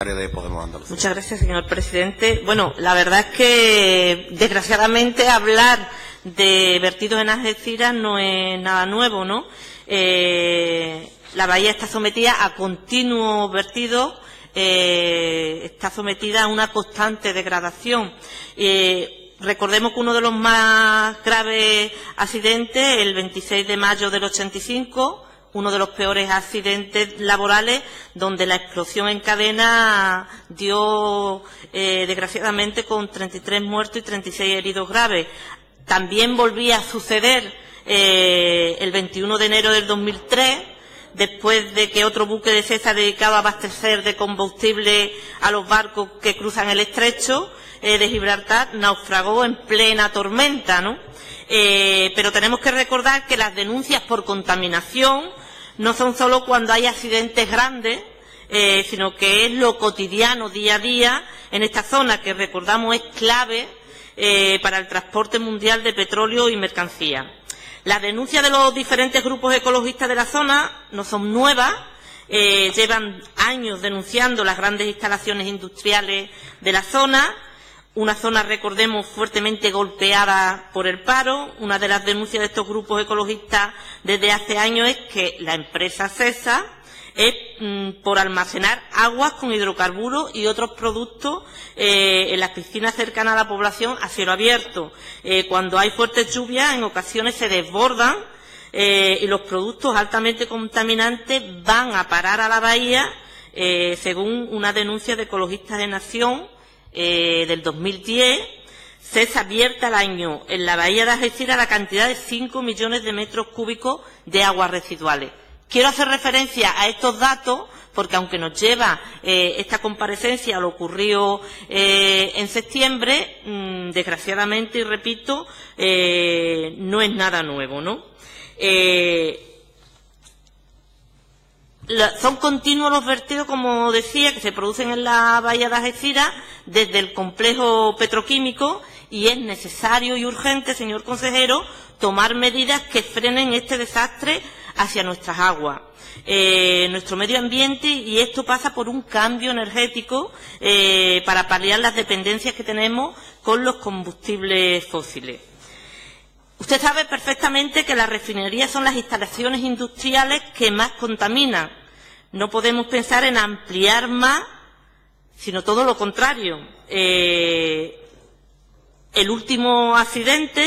De Podemos Andalucía. Muchas gracias, señor presidente. Bueno, la verdad es que, desgraciadamente, hablar de vertidos en Algeciras no es nada nuevo, ¿no? La bahía está sometida a continuos vertidos, está sometida a una constante degradación. Recordemos que uno de los más graves accidentes, el 26 de mayo del 85, uno de los peores accidentes laborales, donde la explosión en cadena dio, desgraciadamente, con 33 muertos y 36 heridos graves. También volvía a suceder el 21 de enero del 2003, después de que otro buque de Cesa dedicado a abastecer de combustible a los barcos que cruzan el estrecho de Gibraltar, naufragó en plena tormenta, ¿no? Pero tenemos que recordar que las denuncias por contaminación no son solo cuando hay accidentes grandes, sino que es lo cotidiano, día a día, en esta zona, que recordamos es clave para el transporte mundial de petróleo y mercancías. Las denuncias de los diferentes grupos ecologistas de la zona no son nuevas, llevan años denunciando las grandes instalaciones industriales de la zona. Una zona, recordemos, fuertemente golpeada por el paro. Una de las denuncias de estos grupos ecologistas desde hace años es que la empresa Cesa es por almacenar aguas con hidrocarburos y otros productos en las piscinas cercanas a la población a cielo abierto. Cuando hay fuertes lluvias, en ocasiones se desbordan y los productos altamente contaminantes van a parar a la bahía, según una denuncia de Ecologistas de Nación del 2010, Cesa vierte al año en la bahía de Algeciras la cantidad de 5 millones de metros cúbicos de aguas residuales. Quiero hacer referencia a estos datos porque, aunque nos lleva esta comparecencia a lo ocurrido en septiembre, desgraciadamente, y repito, no es nada nuevo, ¿no? Son continuos los vertidos, como decía, que se producen en la bahía de Algeciras desde el complejo petroquímico, y es necesario y urgente, señor consejero, tomar medidas que frenen este desastre hacia nuestras aguas, nuestro medio ambiente, y esto pasa por un cambio energético para paliar las dependencias que tenemos con los combustibles fósiles. Usted sabe perfectamente que las refinerías son las instalaciones industriales que más contaminan. No podemos pensar en ampliar más, sino todo lo contrario. El último accidente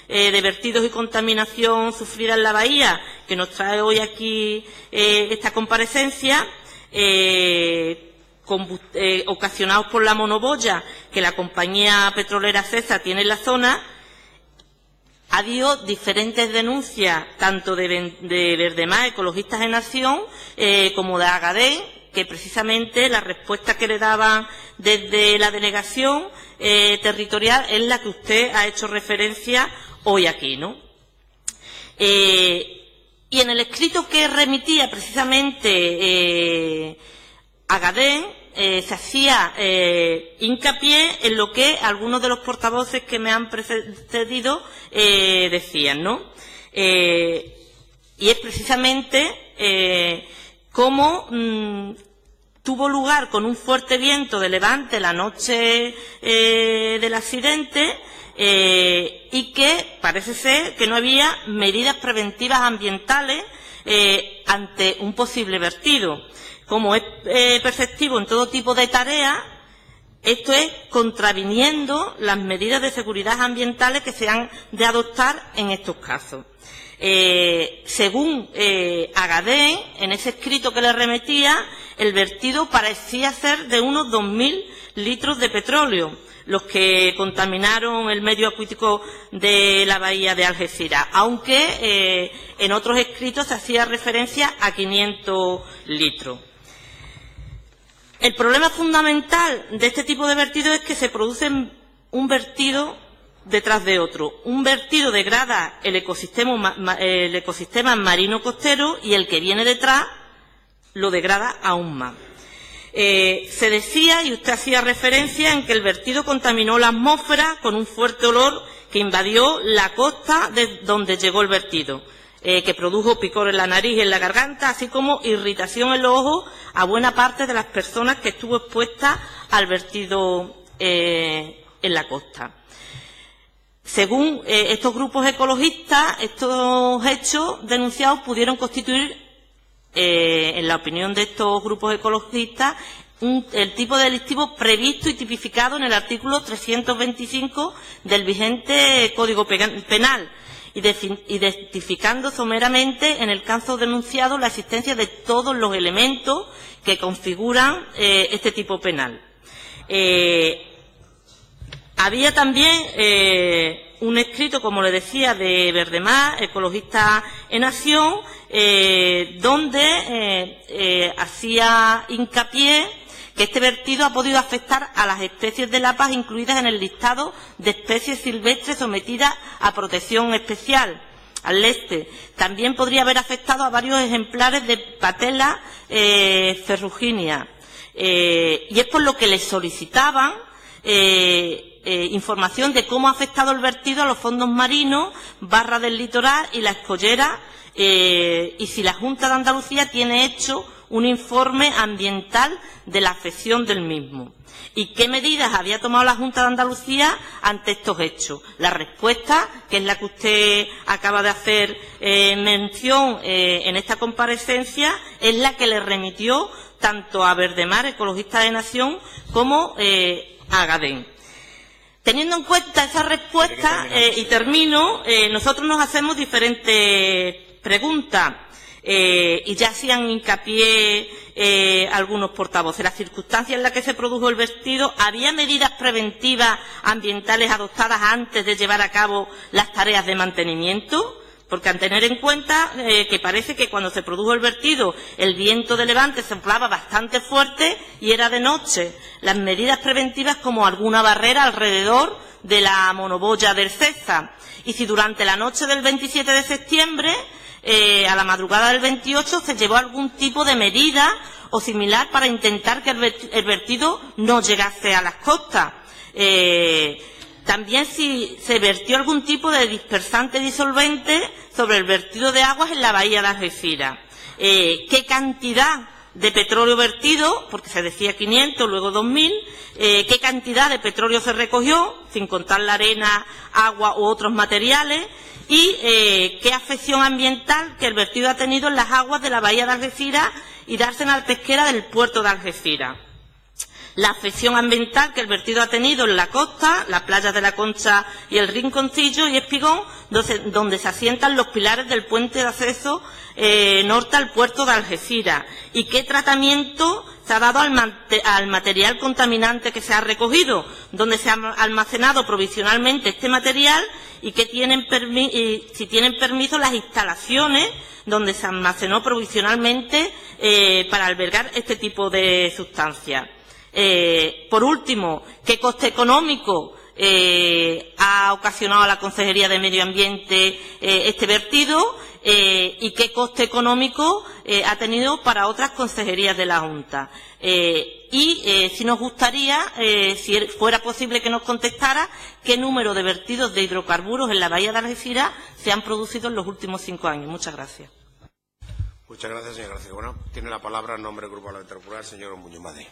de vertidos y contaminación sufrida en la bahía, que nos trae hoy aquí esta comparecencia, ocasionados por la monoboya que la compañía petrolera Cesa tiene en la zona. Ha habido diferentes denuncias, tanto de Verdemar, Ecologistas en Acción, como de Agadén, que precisamente la respuesta que le daban desde la delegación territorial es la que usted ha hecho referencia hoy aquí, ¿no? Y en el escrito que remitía precisamente Agadén, se hacía hincapié en lo que algunos de los portavoces que me han precedido decían, ¿no? Y es precisamente cómo tuvo lugar con un fuerte viento de levante la noche del accidente, y que parece ser que no había medidas preventivas ambientales ante un posible vertido. Como es perceptivo en todo tipo de tareas, esto es contraviniendo las medidas de seguridad ambientales que se han de adoptar en estos casos. Según Agadén, en ese escrito que le remitía, el vertido parecía ser de unos 2.000 litros de petróleo, los que contaminaron el medio acuítico de la bahía de Algeciras, aunque en otros escritos se hacía referencia a 500 litros. El problema fundamental de este tipo de vertidos es que se produce un vertido detrás de otro. Un vertido degrada el ecosistema marino costero, y el que viene detrás lo degrada aún más. Se decía, y usted hacía referencia, en que el vertido contaminó la atmósfera con un fuerte olor que invadió la costa de donde llegó el vertido. que produjo picor en la nariz y en la garganta, así como irritación en los ojos a buena parte de las personas que estuvo expuesta al vertido en la costa. Según estos grupos ecologistas, estos hechos denunciados pudieron constituir, en la opinión de estos grupos ecologistas, el tipo delictivo previsto y tipificado en el artículo 325 del vigente Código Penal, identificando someramente en el caso denunciado la existencia de todos los elementos que configuran este tipo penal. Había también un escrito, como le decía, de Verdemar, ecologista en acción, donde hacía hincapié que este vertido ha podido afectar a las especies de La Paz incluidas en el listado de especies silvestres sometidas a protección especial al este. También podría haber afectado a varios ejemplares de Patella ferruginea. Y es por lo que les solicitaban información de cómo ha afectado el vertido a los fondos marinos, barras del litoral y la escollera, y si la Junta de Andalucía tiene hecho un informe ambiental de la afección del mismo. ¿Y qué medidas había tomado la Junta de Andalucía ante estos hechos? La respuesta, que es la que usted acaba de hacer mención en esta comparecencia, es la que le remitió tanto a Verdemar, ecologista de Nación, como a Agadén. Teniendo en cuenta esa respuesta, y termino, nosotros nos hacemos diferentes preguntas. Y ya hacían hincapié algunos portavoces. Las circunstancias en las que se produjo el vertido, ¿había medidas preventivas ambientales adoptadas antes de llevar a cabo las tareas de mantenimiento? Porque al tener en cuenta que parece que cuando se produjo el vertido el viento de levante soplaba bastante fuerte y era de noche, las medidas preventivas como alguna barrera alrededor de la monoboya del César. Y si durante la noche del 27 de septiembre a la madrugada del 28 se llevó algún tipo de medida o similar para intentar que el vertido no llegase a las costas. También si se vertió algún tipo de dispersante disolvente sobre el vertido de aguas en la bahía de Algeciras. ¿Qué cantidad de petróleo vertido? Porque se decía 500, luego 2000. ¿Qué cantidad de petróleo se recogió, sin contar la arena, agua u otros materiales? Y qué afección ambiental que el vertido ha tenido en las aguas de la bahía de Algeciras y Dársena pesquera del puerto de Algeciras. La afección ambiental que el vertido ha tenido en la costa, las playas de La Concha y el Rinconcillo y Espigón, donde se asientan los pilares del puente de acceso norte al puerto de Algeciras. Y qué tratamiento se ha dado al material contaminante que se ha recogido, donde se ha almacenado provisionalmente este material y que si tienen permiso las instalaciones donde se almacenó provisionalmente para albergar este tipo de sustancias. Por último, ¿qué coste económico ha ocasionado a la Consejería de Medio Ambiente este vertido? ¿Y qué coste económico ha tenido para otras consejerías de la Junta? Si nos gustaría, si fuera posible que nos contestara, qué número de vertidos de hidrocarburos en la bahía de Algeciras se han producido en los últimos 5 años. Muchas gracias. Muchas gracias, señora García. Bueno, tiene la palabra en nombre del Grupo Parlamentario Popular el señor Muñoz Madrid.